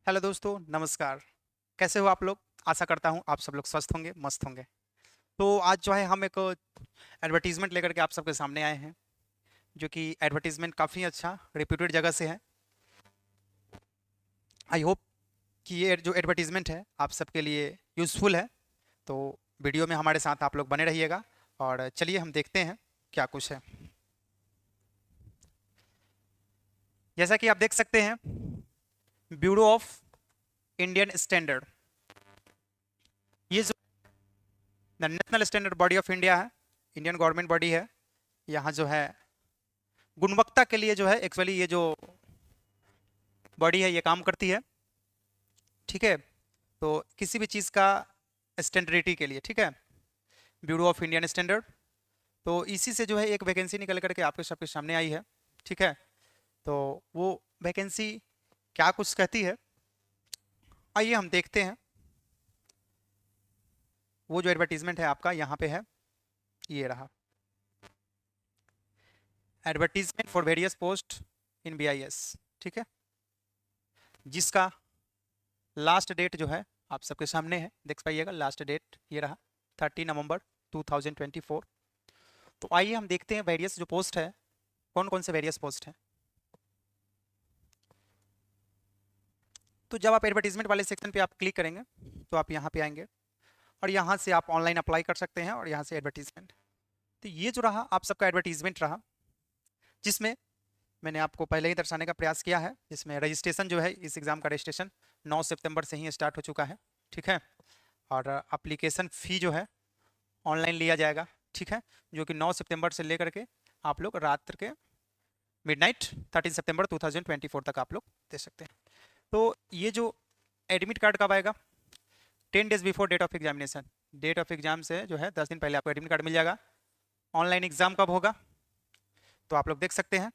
Hello दोस्तों, नमस्कार। कैसे हो आप लोग? आशा करता हूँ आप सब लोग स्वस्थ होंगे, मस्त होंगे। तो आज जो है हम एक एडवर्टीजमेंट लेकर के आप सबके सामने आए हैं, जो कि एडवर्टीजमेंट काफ़ी अच्छा रेप्यूटेड जगह से है। आई होप कि ये जो एडवर्टीजमेंट है आप सबके लिए यूज़फुल है। तो वीडियो में हमारे साथ आप लोग बने रहिएगा और चलिए हम देखते हैं क्या कुछ है। जैसा कि आप देख सकते हैं, ब्यूरो ऑफ इंडियन स्टैंडर्ड, ये जो national standard body of India है, इंडियन गवर्नमेंट बॉडी है। यहाँ जो है गुणवत्ता के लिए जो है एक्चुअली ये जो बॉडी है ये काम करती है। ठीक है, तो किसी भी चीज़ का स्टैंडर्डिटी के लिए, ठीक है, ब्यूरो ऑफ इंडियन स्टैंडर्ड। तो इसी से जो है एक वैकेंसी निकल करके आपके सबके सामने आई है। ठीक है, तो वो वैकेंसी क्या कुछ कहती है, आइए हम देखते हैं। वो जो एडवर्टीजमेंट है आपका यहाँ पे है, ये रहा। Advertisement for various post in BIS। ठीक है, जिसका लास्ट डेट जो है आप सबके सामने है, देख पाइएगा। लास्ट डेट ये रहा, 30 नवंबर 2024। तो आइए हम देखते हैं वेरियस जो पोस्ट है, कौन कौन से वेरियस पोस्ट हैं। तो जब आप एडवर्टीजमेंट वाले सेक्शन पे आप क्लिक करेंगे तो आप यहाँ पे आएंगे और यहाँ से आप ऑनलाइन अप्लाई कर सकते हैं और यहाँ से एडवर्टीजमेंट। तो ये जो रहा आप सबका एडवर्टीजमेंट रहा, जिसमें मैंने आपको पहले ही दर्शाने का प्रयास किया है। जिसमें रजिस्ट्रेशन जो है, इस एग्ज़ाम का रजिस्ट्रेशन 9 सितंबर से ही स्टार्ट हो चुका है। ठीक है, और अप्लीकेशन फ़ी जो है ऑनलाइन लिया जाएगा। ठीक है, जो कि 9 सितंबर से लेकर के आप लोग रात के मिडनाइट 13 सितंबर 2024 तक आप लोग दे सकते हैं। तो ये जो एडमिट कार्ड कब आएगा? 10 days before date of examination. Date of exam से जो है 10 दिन पहले आपको एडमिट कार्ड मिल जाएगा। ऑनलाइन एग्जाम कब होगा तो आप लोग देख सकते हैं,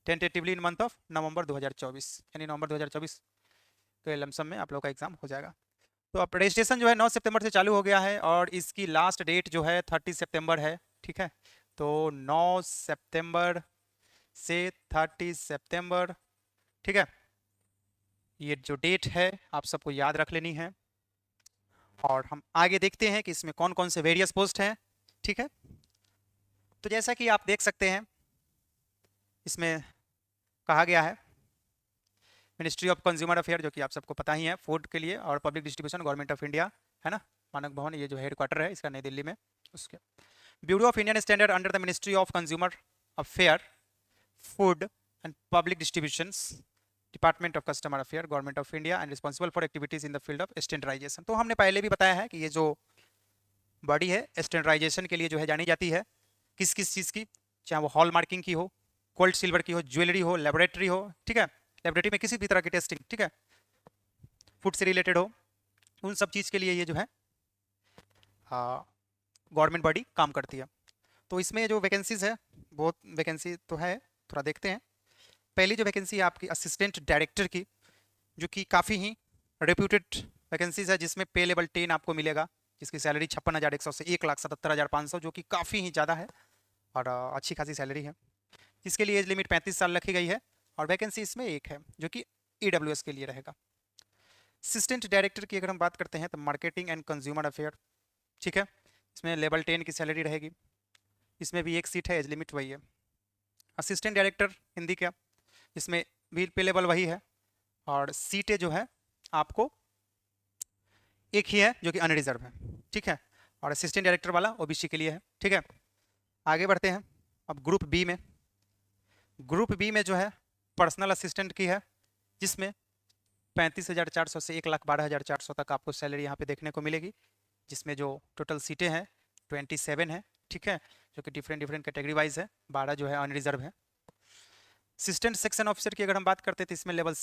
tentatively in month of November 2024, यानी नवंबर 2024 के लमसम में आप लोग का एग्जाम हो जाएगा। तो अब रजिस्ट्रेशन जो है 9 सितंबर से चालू हो गया है और इसकी लास्ट डेट जो है 30 सितंबर है। ठीक है, तो 9 सितंबर से 30 सितंबर, ठीक है, ये जो डेट है आप सबको याद रख लेनी है। और हम आगे देखते हैं कि इसमें कौन कौन से वेरियस पोस्ट हैं। ठीक है, तो जैसा कि आप देख सकते हैं, इसमें कहा गया है मिनिस्ट्री ऑफ कंज्यूमर अफेयर, जो कि आप सबको पता ही है, फूड के लिए और public distribution, government of India, है ना। मानक भवन, ये जो हेडक्वार्टर है इसका नई दिल्ली में। उसके bureau of Indian standard under the ministry of consumer affair, food and public distribution, department of customer affair, government of India and responsible for activities in the field of standardisation. तो हमने पहले भी बताया है कि ये जो बॉडी है स्टैंडर्डाइजेशन के लिए जो है जानी जाती है। किस किस चीज़ की, चाहे वो हॉल मार्किंग की हो, गोल्ड सिल्वर की हो, ज्वेलरी हो, लेबोरेटरी हो, ठीक है, लेबोरेटरी में किसी भी तरह की टेस्टिंग, ठीक है, फूड से रिलेटेड हो, उन सब चीज़ के लिए ये जो है गवर्नमेंट बॉडी काम करती है। तो इसमें जो वैकेंसीज है, बहुत वैकेंसी तो है, थोड़ा देखते हैं। पहली जो वैकेंसी है आपकी असिस्टेंट डायरेक्टर की, जो कि काफ़ी ही रेप्यूटेड वैकेंसीज है, जिसमें पे लेवल 10 आपको मिलेगा, जिसकी सैलरी 56,100 से 1,77,500, जो कि काफ़ी ही ज़्यादा है और अच्छी खासी सैलरी है। इसके लिए एज लिमिट 35 साल रखी गई है और वैकेंसी इसमें एक है, जो कि EWS के लिए रहेगा। असिस्टेंट डायरेक्टर की अगर हम बात करते हैं तो मार्केटिंग एंड कंज्यूमर अफेयर, ठीक है, इसमें लेवल 10 की सैलरी रहेगी। इसमें भी एक सीट है, एज लिमिट वही है। असिस्टेंट डायरेक्टर हिंदी का, इसमें भी पे लेवल वही है और सीटें जो है आपको एक ही है, जो कि अनरिजर्व है। ठीक है, और असिस्टेंट डायरेक्टर वाला OBC के लिए है। ठीक है, आगे बढ़ते हैं। अब ग्रुप बी में जो है पर्सनल असिस्टेंट की है, जिसमें 35,400 से 1,12,400 तक आपको सैलरी यहाँ पे देखने को मिलेगी, जिसमें जो टोटल सीटें हैं 27 है। ठीक है, जो कि डिफरेंट डिफरेंट कैटेगरी वाइज है, 12 जो है अनरिजर्व है। असिस्टेंट सेक्शन ऑफिसर की अगर हम बात करते हैं तो इसमें लेवल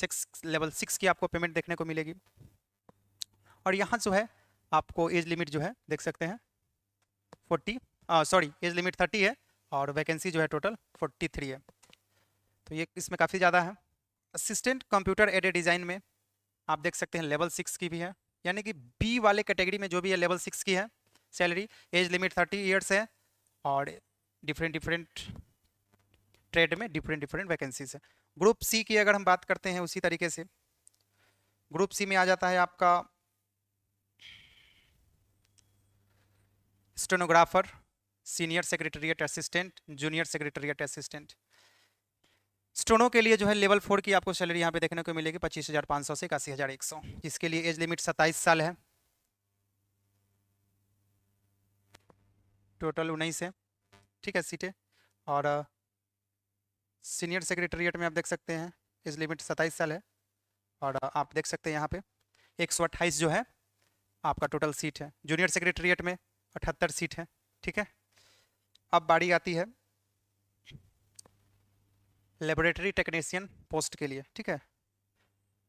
6 की आपको पेमेंट देखने को मिलेगी। और यहाँ जो है आपको एज लिमिट जो है देख सकते हैं 40, सॉरी एज लिमिट 30 है और वैकेंसी जो है टोटल 43 है। तो ये इसमें काफ़ी ज़्यादा है। असिस्टेंट कंप्यूटर एडेड डिज़ाइन में आप देख सकते हैं लेवल 6 की भी है, यानी कि बी वाले कैटेगरी में जो भी है लेवल 6 की है सैलरी। एज लिमिट 30 ईयर्स है और डिफरेंट डिफरेंट ट्रेड में डिफरेंट डिफरेंट वैकेंसीज है। ग्रुप सी की अगर हम बात करते हैं उसी तरीके से, ग्रुप सी में आ जाता है आपका stenographer, senior secretariat assistant, junior secretariat assistant. Steno के लिए जो है लेवल 4 की आपको सैलरी यहाँ पे देखने को मिलेगी 25,500 से 81,100, जिसके लिए एज लिमिट 27 साल है, टोटल 19 है, ठीक है सीटें। और सीनियर सेक्रेटरीट में आप देख सकते हैं एज लिमिट 27 साल है। और आप देख सकते हैं यहाँ पे 128 जो है आपका टोटल सीट है। जूनियर सेक्रेटरीट में 78 सीट है, ठीक है। अब बारी आती है लेबोरेटरी टेक्नीशियन पोस्ट के लिए, ठीक है।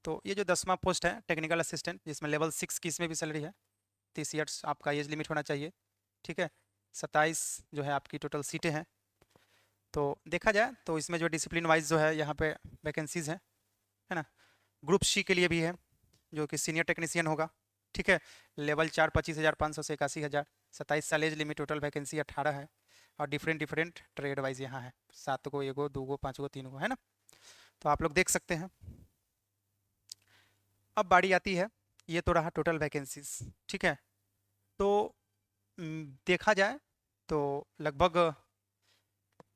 तो ये जो 10वां पोस्ट है टेक्निकल असिस्टेंट, जिसमें लेवल 6 की इसमें भी सैलरी है, 30 ईयर्स आपका एज लिमिट होना चाहिए, ठीक है। 27 जो है आपकी टोटल सीटें हैं। तो देखा जाए तो इसमें जो डिसिप्लिन वाइज जो है यहाँ पे वैकेंसीज है ना। ग्रुप सी के लिए भी है जो कि सीनियर टेक्नीशियन होगा, ठीक है। लेवल 4 25,500 से 81,000, 27 साल एज लिमिट, टोटल वैकेंसी 18 है। और डिफरेंट डिफरेंट ट्रेड वाइज यहाँ है, 7 गो, 1 गो, 2 गो, 5 गो, 3 गो, है ना। तो आप लोग देख सकते हैं। अब बारी आती है, ये तो रहा टोटल वैकेंसीज, ठीक है। तो देखा जाए तो लगभग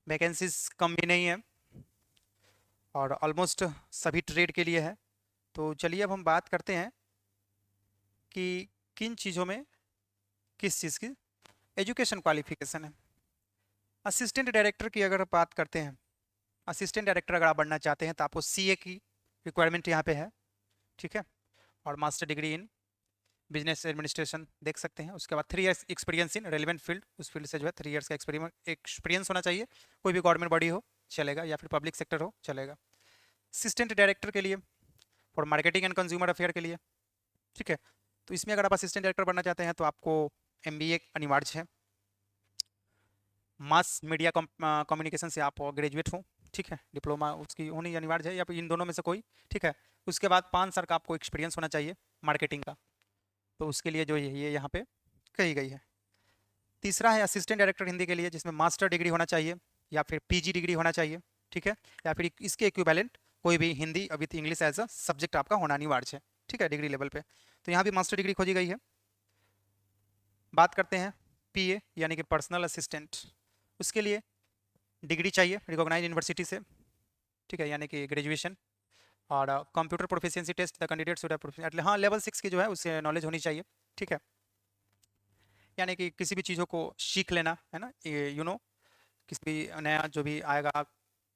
वैकेंसीज कम भी नहीं है और ऑलमोस्ट सभी ट्रेड के लिए है। तो चलिए अब हम बात करते हैं कि किन चीज़ों में किस चीज़ की एजुकेशन क्वालिफिकेशन है। असिस्टेंट डायरेक्टर की अगर बात करते हैं, असिस्टेंट डायरेक्टर अगर आप बनना चाहते हैं तो आपको सीए की रिक्वायरमेंट यहाँ पे है, ठीक है। और master degree in business administration देख सकते हैं। उसके बाद 3 years experience in relevant field, उस फील्ड से जो है 3 इयर्स का एक्सपीरियंस होना चाहिए। कोई भी गवर्नमेंट बॉडी हो चलेगा या फिर पब्लिक सेक्टर हो चलेगा। असिस्टेंट डायरेक्टर के लिए for marketing and consumer affair के लिए, ठीक है। तो इसमें अगर आप असिस्टेंट डायरेक्टर बनना चाहते हैं तो आपको एमबीए अनिवार्य है। मास मीडिया कम्युनिकेशन से आप ग्रेजुएट हो, ठीक है। डिप्लोमा उसकी होनी अनिवार्य है या फिर इन दोनों में से कोई, ठीक है। उसके बाद 5 साल का आपको एक्सपीरियंस होना चाहिए मार्केटिंग का, तो उसके लिए जो ये यहाँ पे कही गई है। तीसरा है असिस्टेंट डायरेक्टर हिंदी के लिए, जिसमें मास्टर डिग्री होना चाहिए या फिर पीजी डिग्री होना चाहिए, ठीक है। या फिर इसके इक्विवेलेंट कोई भी Hindi with English as a subject आपका होना अनिवार्य है, ठीक है, डिग्री लेवल पे। तो यहाँ भी मास्टर डिग्री खोजी गई है। बात करते हैं पीए यानी कि पर्सनल असिस्टेंट, उसके लिए डिग्री चाहिए रिकॉग्नाइज यूनिवर्सिटी से, ठीक है, यानी कि ग्रेजुएशन। और computer proficiency test the candidate should have, हाँ लेवल 6 की जो है उससे नॉलेज होनी चाहिए, ठीक है। यानी कि किसी भी चीज़ों को सीख लेना है ना, किसी भी नया जो भी आएगा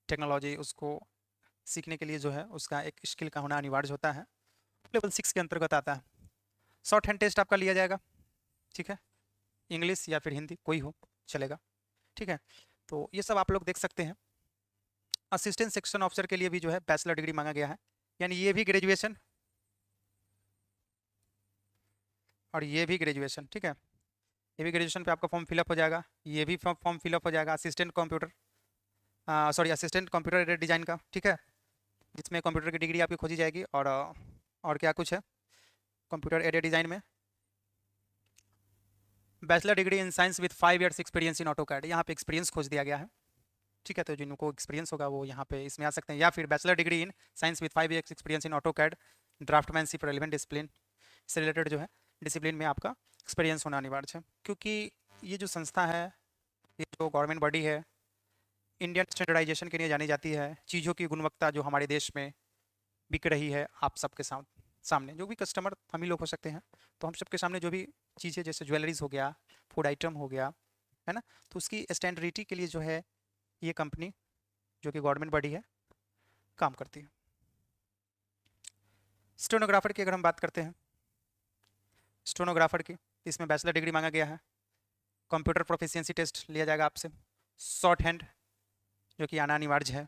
टेक्नोलॉजी, उसको सीखने के लिए जो है उसका एक स्किल का होना अनिवार्य होता है, लेवल 6 के अंतर्गत आता है। शॉर्ट हैंड टेस्ट आपका लिया जाएगा, ठीक है, इंग्लिश या फिर हिंदी कोई हो चलेगा, ठीक है। तो ये सब आप लोग देख सकते हैं। असिस्टेंट सेक्शन ऑफिसर के लिए भी जो है बैचलर डिग्री मांगा गया है, यानी ये भी ग्रेजुएशन और ये भी ग्रेजुएशन, ठीक है। ये भी ग्रेजुएशन पे आपका फॉर्म फिलअप हो जाएगा, ये भी फॉर्म फिलअप हो जाएगा। Assistant computer assistant computer aided design का, ठीक है, जिसमें कंप्यूटर की डिग्री आपकी खोजी जाएगी। और क्या कुछ है कंप्यूटर एडेड डिज़ाइन में, bachelor degree in science with 5 years experience in AutoCAD, यहाँ पे एक्सपीरियंस खोज दिया गया है, ठीक है। तो जिनको एक्सपीरियंस होगा वो यहाँ पे इसमें आ सकते हैं। या फिर bachelor degree in science with 5 years experience in AutoCAD draughtsmanship relevant discipline से रिलेटेड जो है डिसिप्लिन में आपका एक्सपीरियंस होना अनिवार्य है। क्योंकि ये जो संस्था है, ये जो गवर्नमेंट बॉडी है, इंडियन स्टैंडर्डाइजेशन के लिए जानी जाती है। चीज़ों की गुणवत्ता जो हमारे देश में बिक रही है आप सबके सामने, जो भी कस्टमर हम ही लोग हो सकते हैं, तो हम सबके सामने जो भी चीज़ें जैसे ज्वेलरीज हो गया, फूड आइटम हो गया, है ना, तो उसकी स्टैंडर्डिटी के लिए जो है ये कंपनी जो कि गवर्नमेंट बॉडी है काम करती है। स्टेनोग्राफर की अगर हम बात करते हैं, स्टेनोग्राफर की इसमें बैचलर डिग्री मांगा गया है। कंप्यूटर प्रोफिशिएंसी टेस्ट लिया जाएगा आपसे, शॉर्ट हैंड जो कि आना अनिवार्य है।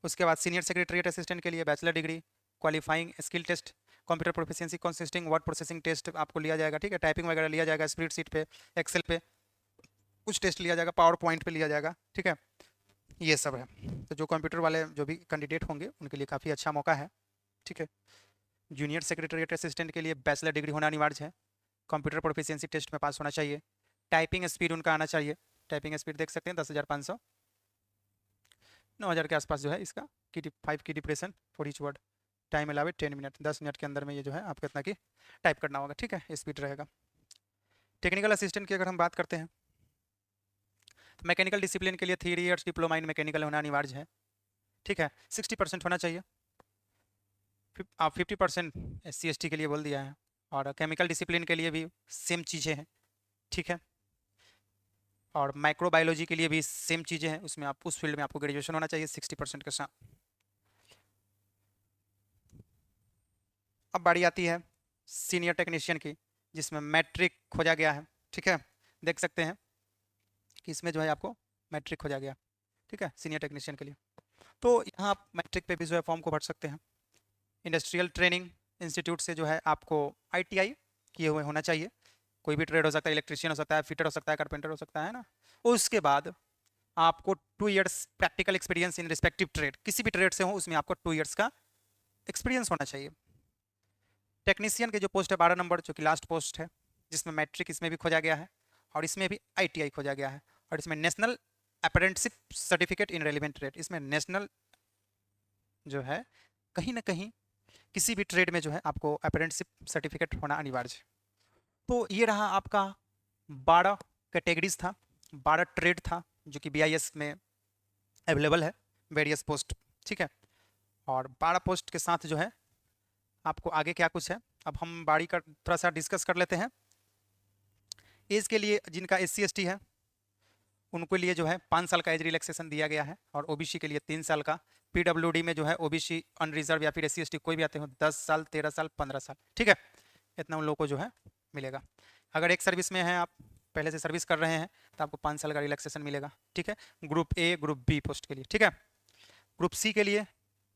उसके बाद सीनियर सेक्रेटरीट असिस्टेंट के लिए bachelor degree, qualifying skill test, computer proficiency consisting word processing test आपको लिया जाएगा, ठीक है। टाइपिंग वगैरह लिया जाएगा, स्प्रेडशीट पे, एक्सेल पे कुछ टेस्ट लिया जाएगा, पावर पॉइंट पे लिया जाएगा, ठीक है। ये सब है। तो जो कंप्यूटर वाले जो भी कैंडिडेट होंगे उनके लिए काफ़ी अच्छा मौका है, ठीक है। जूनियर सेक्रेटरीट असिस्टेंट के लिए बैचलर डिग्री होना अनिवार्य है। कंप्यूटर प्रोफिशिएंसी टेस्ट में पास होना चाहिए। टाइपिंग स्पीड उनका आना चाहिए। टाइपिंग स्पीड देख सकते हैं 10,500 9,000 के आसपास जो है इसका की 5 की depression for each word, time allowed 10 minute, 10 minute के अंदर में ये जो है आपको इतना की टाइप करना होगा, ठीक है, स्पीड रहेगा। टेक्निकल असिस्टेंट की अगर हम बात करते हैं तो मैकेनिकल डिसिप्लिन के लिए 3 इयर्स डिप्लोमा इन मैकेनिकल होना अनिवार्य है, ठीक है, 60% होना चाहिए। आप 50% SC/ST के लिए बोल दिया है, और केमिकल डिसिप्लिन के लिए भी सेम चीज़ें हैं, ठीक है, और माइक्रोबायोलॉजी के लिए भी सेम चीज़ें हैं, उसमें आप उस फील्ड में आपको ग्रेजुएशन होना चाहिए 60% के साथ। अब बारी आती है सीनियर टेक्नीशियन की, जिसमें मैट्रिक खोजा गया है, ठीक है, देख सकते हैं कि इसमें जो है आपको मैट्रिक खोजा गया, ठीक है, सीनियर टेक्नीशियन के लिए। तो यहाँ आप मैट्रिक पे भी जो है फॉर्म को भर सकते हैं। इंडस्ट्रियल ट्रेनिंग इंस्टीट्यूट से जो है आपको ITI किए हुए होना चाहिए, कोई भी ट्रेड हो सकता है, इलेक्ट्रिशियन हो सकता है, फिटर हो सकता है, कारपेंटर हो सकता है ना। उसके बाद आपको 2 years practical experience in respective trade, किसी भी ट्रेड से हो उसमें आपको 2 इयर्स का एक्सपीरियंस होना चाहिए। टेक्नीशियन के जो पोस्ट है 12 नंबर, जो कि लास्ट पोस्ट है, जिसमें मैट्रिक इसमें भी खोजा गया है और इसमें भी ITI खोजा गया है, और इसमें national apprenticeship certificate in relevant trade, इसमें नेशनल जो है कहीं ना कहीं किसी भी ट्रेड में जो है आपको अप्रेंटिसशिप सर्टिफिकेट होना अनिवार्य है। तो ये रहा आपका 12 कैटेगरीज था, 12 ट्रेड था, जो कि BIS में अवेलेबल है, वेरियस पोस्ट, ठीक है, और 12 पोस्ट के साथ जो है आपको आगे क्या कुछ है, अब हम बारी का थोड़ा सा डिस्कस कर लेते हैं। एज के लिए जिनका SC/ST है उनके लिए जो है 5 साल का एज रिलैक्सेशन दिया गया है, और OBC के लिए 3 साल का। PWD में जो है OBC अनरिजर्व या फिर SC/ST कोई भी आते हो 10 साल, 13 साल, 15 साल, ठीक है, इतना उन लोगों को जो है मिलेगा। अगर एक सर्विस में हैं आप, पहले से सर्विस कर रहे हैं, तो आपको 5 साल का रिलैक्सेशन मिलेगा, ठीक है, group A group B post के लिए, ठीक है। ग्रुप C के लिए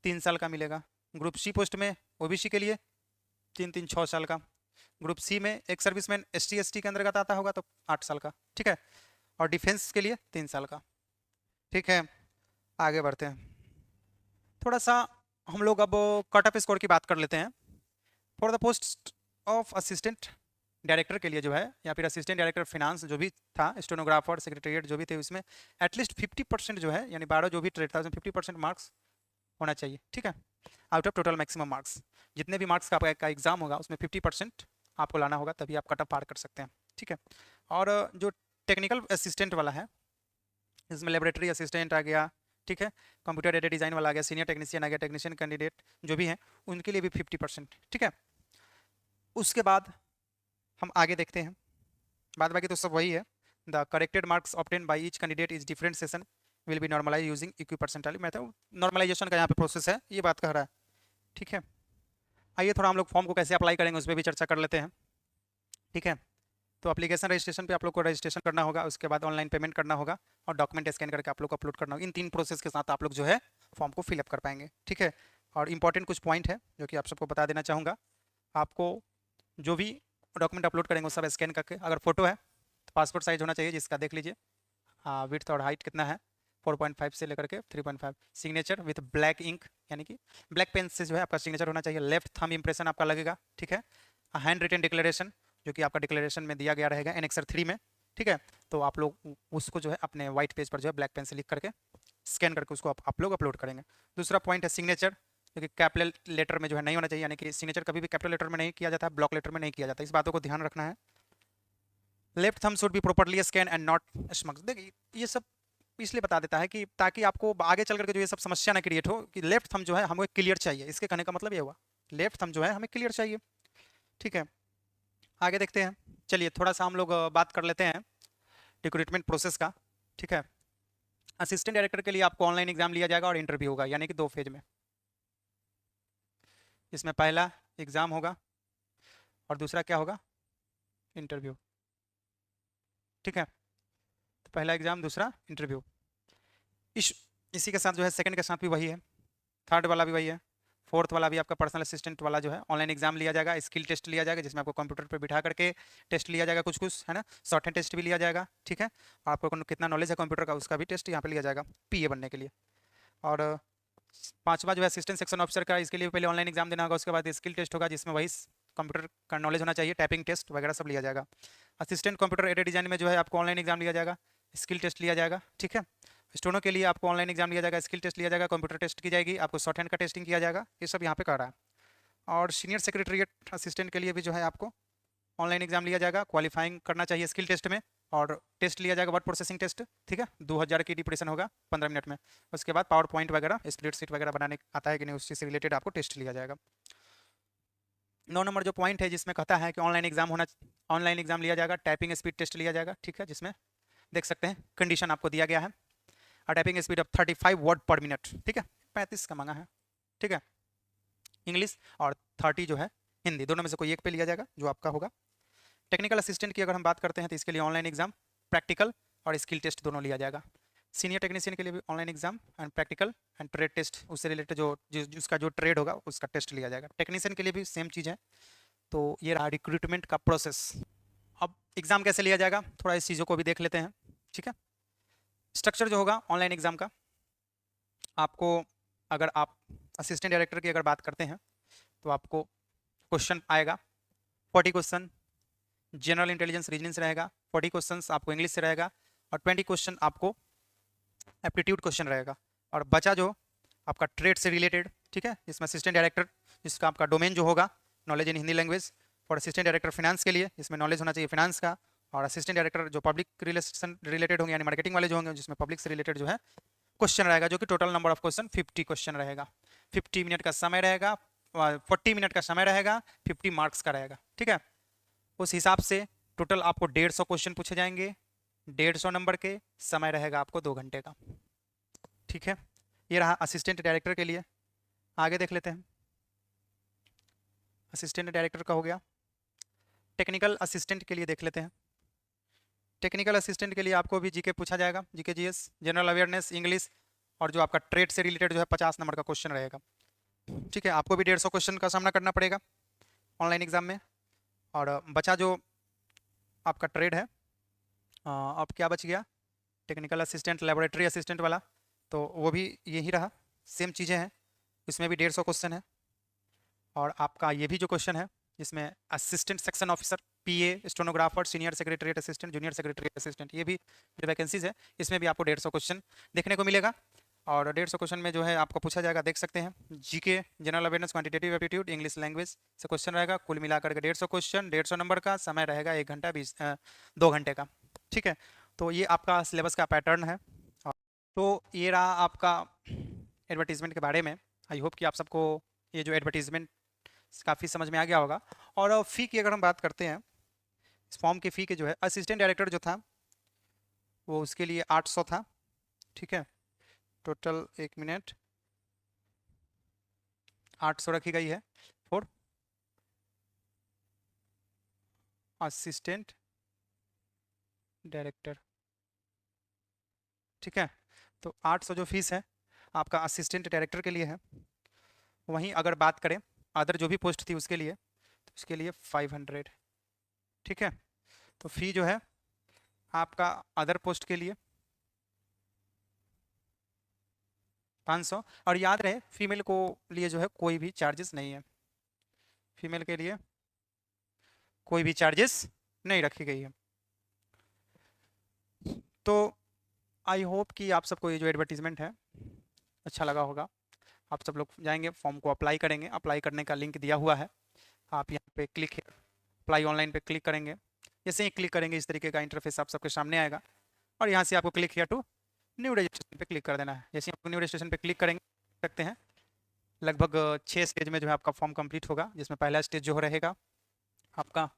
3 साल का मिलेगा। ग्रुप C पोस्ट में OBC के लिए 3-3 6 साल का। ग्रुप C में एक सर्विसमैन ST/ST के अंतर्गत आता होगा तो 8 साल का, ठीक है, और डिफेंस के लिए 3 साल का, ठीक है। आगे बढ़ते हैं, थोड़ा सा हम लोग अब कट ऑफ स्कोर की बात कर लेते हैं। For the post of assistant director के लिए जो है, या फिर असिस्टेंट डायरेक्टर फिनांस जो भी था, स्टेनोग्राफर, सेक्रेटरीट जो भी थे, उसमें एटलीस्ट 50% जो है, यानी 12 जो भी ट्रेड था उसमें 50% मार्क्स होना चाहिए, ठीक है, out of total maximum marks. जितने भी मार्क्स का आपका एग्जाम होगा उसमें 50% आपको लाना होगा, तभी आप कट ऑफ पार कर सकते हैं, ठीक है। और जो टेक्निकल असिस्टेंट वाला है, इसमें लेबोरेटरी असिस्टेंट आ गया, ठीक है, कंप्यूटर एडेड डिज़ाइन वाला आ गया, सीनियर टेक्नीशियन आ गया, टेक्नीशियन कैंडिडेट जो भी हैं उनके लिए भी 50%, ठीक है। उसके बाद हम आगे देखते हैं, बाद बाकी तो सब वही है। The corrected marks obtained by each candidate is different session will be normalise using equipercentile method. Normalisation का यहाँ पे प्रोसेस है, ये बात कह रहा है, ठीक है। आइए थोड़ा हम लोग फॉर्म को कैसे अप्लाई करेंगे उस पर भी चर्चा कर लेते हैं, ठीक है। तो एप्लीकेशन रजिस्ट्रेशन पे आप लोग को रजिस्ट्रेशन करना होगा, उसके बाद ऑनलाइन पेमेंट करना होगा, और डॉक्यूमेंट स्कैन करके आप लोग को अपलोड करना होगा। इन 3 प्रोसेस के साथ आप लोग जो है फॉर्म को फिलअप कर पाएंगे, ठीक है। और इंपॉर्टेंट कुछ पॉइंट है जो कि आप सबको बता देना चाहूँगा। आपको जो भी डॉक्यूमेंट अपलोड करेंगे वो सब स्कैन करके, अगर फोटो है तो पासपोर्ट साइज होना चाहिए, जिसका देख लीजिए विड्थ और हाइट कितना है, 4.5 से लेकर के 3.5। सिग्नेचर विथ ब्लैक इंक, यानी कि ब्लैक पेन से जो है आपका सिग्नेचर होना चाहिए। लेफ्ट थंब इंप्रेशन आपका लगेगा, ठीक है। हैंड रिटन डिक्लेरेशन जो कि आपका डिक्लेरेशन में दिया गया रहेगा एनेक्सर 3 में, ठीक है। तो आप लोग उसको जो है अपने व्हाइट पेज पर जो है ब्लैक पेन से लिख करके स्कैन करके उसको आप लोग अपलोड करेंगे। दूसरा पॉइंट है सिग्नेचर, जो कि कैपिटल लेटर में जो है नहीं होना चाहिए, यानी कि सिग्नेचर कभी भी कैपिटल लेटर में नहीं किया जाता है, ब्लॉक लेटर में नहीं किया जाता, इस बातों को ध्यान रखना है। Left thumb should be properly scan and not smudged. देखिए ये सब इसलिए बता देता है कि ताकि आपको आगे चल करके जो ये सब समस्या ना क्रिएट हो, कि लेफ्ट थंब जो है हमें क्लियर चाहिए, इसके कहने का मतलब ये हुआ लेफ्ट थंब जो है हमें क्लियर चाहिए, ठीक है। आगे देखते हैं, चलिए थोड़ा सा हम लोग बात कर लेते हैं रिक्रूटमेंट प्रोसेस का, ठीक है। असिस्टेंट डायरेक्टर के लिए आपको ऑनलाइन एग्जाम लिया जाएगा और इंटरव्यू होगा, यानी कि 2 फेज में। इसमें पहला एग्जाम होगा और दूसरा क्या होगा, इंटरव्यू, ठीक है। तो पहला एग्जाम, दूसरा इंटरव्यू। इसी के साथ जो है सेकंड के साथ भी वही है, थर्ड वाला भी वही है, फोर्थ वाला भी आपका पर्सनल असिस्टेंट वाला जो है ऑनलाइन एग्जाम लिया जाएगा, स्किल टेस्ट लिया जाएगा, जिसमें आपको कंप्यूटर पर बिठा करके टेस्ट लिया जाएगा, कुछ कुछ है ना, शॉर्ट हैंड टेस्ट भी लिया जाएगा, ठीक है। और आपको कितना नॉलेज है कंप्यूटर का उसका भी टेस्ट यहाँ पे लिया जाएगा PA बनने के लिए। और पांचवा जो है असिस्टेंट सेक्शन ऑफिसर का, इसके लिए पहले ऑनलाइन एग्जाम देना होगा, उसके बाद स्किल टेस्ट होगा, जिसमें वही कंप्यूटर का नॉलेज होना चाहिए, टाइपिंग टेस्ट वगैरह सब लिया जाएगा। असिस्टेंट कंप्यूटर एडेड डिजाइन में जो है आपको ऑनलाइन एग्जाम लिया जाएगा, स्किल टेस्ट लिया जाएगा, ठीक है। स्टोनो के लिए आपको ऑनलाइन एग्जाम लिया जाएगा, स्किल टेस्ट लिया जाएगा, कंप्यूटर टेस्ट की जाएगी, आपको शॉर्ट हैंड का टेस्टिंग किया जाएगा, ये सब यहाँ पे कर रहा है। और सीनियर सेक्रेटरीट असिस्टेंट के लिए भी जो है आपको ऑनलाइन एग्जाम लिया जाएगा, क्वालिफाइंग करना चाहिए स्किल टेस्ट में, और टेस्ट लिया जाएगा वर्ड प्रोसेसिंग टेस्ट, ठीक है, 2000 की डिप्रेशन होगा 15 मिनट में। उसके बाद पावर पॉइंट वगैरह स्प्रेडशीट वगैरह बनाने आता है कि नहीं, उस चीज़ से रिलेटेड आपको टेस्ट लिया जाएगा। 9 नंबर जो पॉइंट है जिसमें कहता है कि ऑनलाइन एग्जाम लिया जाएगा, टाइपिंग स्पीड टेस्ट लिया जाएगा, ठीक है, जिसमें देख सकते हैं कंडीशन आपको दिया गया है, टाइपिंग स्पीड ऑफ 35 वर्ड पर मिनट, ठीक है, 35 का मांगा है, ठीक है, इंग्लिश, और 30 जो है हिंदी, दोनों में से कोई एक पे लिया जाएगा जो आपका होगा। टेक्निकल असिस्टेंट की अगर हम बात करते हैं तो इसके लिए ऑनलाइन एग्जाम, प्रैक्टिकल और स्किल टेस्ट दोनों लिया जाएगा। सीनियर टेक्नीशियन के लिए भी online exam and practical and trade test, उससे रिलेटेड जिसका जो ट्रेड होगा उसका टेस्ट लिया जाएगा। टेक्नीशियन के लिए भी सेम चीज़ है। तो ये रहा रिक्रूटमेंट का प्रोसेस। अब एग्जाम कैसे लिया जाएगा, थोड़ा इस चीज़ों को भी देख लेते हैं, ठीक है। स्ट्रक्चर जो होगा ऑनलाइन एग्जाम का, आपको अगर आप असिस्टेंट डायरेक्टर की अगर बात करते हैं तो आपको क्वेश्चन आएगा 40 क्वेश्चन जनरल इंटेलिजेंस रीजनिंग से रहेगा, 40 क्वेश्चन आपको इंग्लिश से रहेगा, और 20 क्वेश्चन आपको एप्टीट्यूड क्वेश्चन रहेगा, और बचा जो आपका ट्रेड से रिलेटेड, ठीक है, जिसमें असिस्टेंट डायरेक्टर जिसका आपका डोमेन जो होगा नॉलेज इन हिंदी लैंग्वेज, और असिस्टेंट डायरेक्टर फिनांस के लिए जिसमें नॉलेज होना चाहिए फिनांस का, और असिस्टेंट डायरेक्टर जो पब्लिक रिलेशन रिलेटेड होंगे यानी मार्केटिंग वाले जो होंगे जिसमें पब्लिक से रिलेटेड जो है क्वेश्चन रहेगा, जो कि total number of question 50 question रहेगा, 50 मिनट का समय रहेगा, 40 मिनट का समय रहेगा, 50 मार्क्स का रहेगा, ठीक है। उस हिसाब से टोटल आपको 150 क्वेश्चन पूछे जाएंगे, 150 नंबर के, समय रहेगा आपको 2 घंटे का, ठीक है। ये रहा असिस्टेंट डायरेक्टर के लिए। आगे देख लेते हैं, असिस्टेंट डायरेक्टर का हो गया। टेक्निकल असिस्टेंट के लिए देख लेते हैं। टेक्निकल असिस्टेंट के लिए आपको भी जीके पूछा जाएगा, GK GS, general awareness, English, और जो आपका ट्रेड से रिलेटेड जो है 50 नंबर का क्वेश्चन रहेगा, ठीक है। आपको भी 150 क्वेश्चन का सामना करना पड़ेगा ऑनलाइन एग्जाम में। और बचा जो आपका ट्रेड है, अब क्या बच गया, टेक्निकल असिस्टेंट, लेबोरेटरी असिस्टेंट वाला, तो वो भी यही रहा, सेम चीज़ें हैं, इसमें भी 150 क्वेश्चन है। और आपका ये भी जो क्वेश्चन है इसमें assistant section officer, PA, stenographer, senior secretariat assistant, junior secretariat assistant, ये भी जो वैकेंसीज है इसमें भी आपको 150 क्वेश्चन देखने को मिलेगा। और 150 क्वेश्चन में जो है आपको पूछा जाएगा, देख सकते हैं, GK, general awareness, quantitative aptitude, English language से क्वेश्चन रहेगा, कुल मिलाकर के 150 क्वेश्चन, 150 नंबर का, समय रहेगा 1 घंटा 2 घंटे का, ठीक है। तो ये आपका सिलेबस का पैटर्न है। तो ये रहा आपका एडवर्टीजमेंट के बारे में। आई होप कि आप सबको ये जो एडवर्टीजमेंट काफ़ी समझ में आ गया होगा। और फ़ी की अगर हम बात करते हैं, इस फॉर्म की फ़ी के जो है असिस्टेंट डायरेक्टर जो था वो उसके लिए 800 था, ठीक है, टोटल 1 मिनट 800 रखी गई है फॉर असिस्टेंट डायरेक्टर, ठीक है। तो 800 जो फीस है आपका असिस्टेंट डायरेक्टर के लिए है। वहीं अगर बात करें अदर जो भी पोस्ट थी उसके लिए, तो उसके लिए 500, ठीक है। तो फ़ी जो है आपका अदर पोस्ट के लिए 500, और याद रहे फीमेल को लिए जो है कोई भी चार्जेस नहीं है, फीमेल के लिए कोई भी चार्जेस नहीं रखी गई है। तो आई होप कि आप सबको ये जो एडवर्टीजमेंट है अच्छा लगा होगा। आप सब लोग जाएंगे फॉर्म को अप्लाई करेंगे, अप्लाई करने का लिंक दिया हुआ है, आप यहाँ पे क्लिक अप्लाई ऑनलाइन पे क्लिक करेंगे, जैसे ही क्लिक करेंगे इस तरीके का इंटरफेस आप सबके सामने आएगा, और यहाँ से आपको click here to new registration पे क्लिक कर देना है। जैसे आप न्यू रजिस्ट्रेशन पे क्लिक करेंगे सकते हैं लगभग 6 स्टेज में जो है आपका फॉर्म कंप्लीट होगा, जिसमें पहला स्टेज जो रहेगा आपका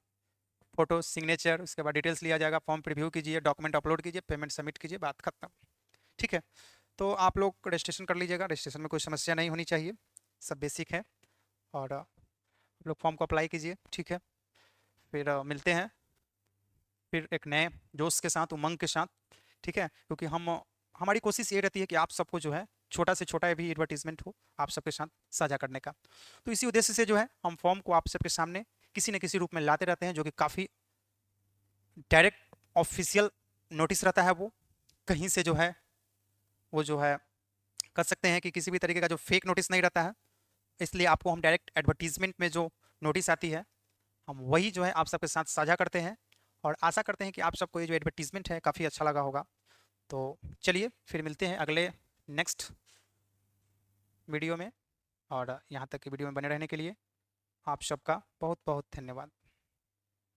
फोटो सिग्नेचर, उसके बाद डिटेल्स लिया जाएगा, फॉर्म प्रीव्यू कीजिए, डॉक्यूमेंट अपलोड कीजिए, पेमेंट सबमिट कीजिए, बात खत्म, ठीक है। तो आप लोग रजिस्ट्रेशन कर लीजिएगा, रजिस्ट्रेशन में कोई समस्या नहीं होनी चाहिए, सब बेसिक है। और आप लोग फॉर्म को अप्लाई कीजिए, ठीक है। फिर मिलते हैं फिर एक नए जोश के साथ, उमंग के साथ, ठीक है, क्योंकि हमारी कोशिश ये रहती है कि आप सबको जो है छोटा से छोटा भी एडवर्टीजमेंट हो आप सबके साथ साझा करने का। तो इसी उद्देश्य से जो है हम फॉर्म को आप सबके सामने किसी न किसी रूप में लाते रहते हैं, जो कि काफ़ी डायरेक्ट ऑफिशियल नोटिस रहता है, वो कहीं से जो है वो जो है कर सकते हैं कि किसी भी तरीके का जो फेक नोटिस नहीं रहता है। इसलिए आपको हम डायरेक्ट एडवर्टीजमेंट में जो नोटिस आती है हम वही जो है आप सबके साथ साझा करते हैं, और आशा करते हैं कि आप सबको ये जो एडवर्टीजमेंट है काफ़ी अच्छा लगा होगा। तो चलिए फिर मिलते हैं अगले नेक्स्ट वीडियो में, और यहाँ तक की वीडियो में बने रहने के लिए आप सबका बहुत बहुत धन्यवाद।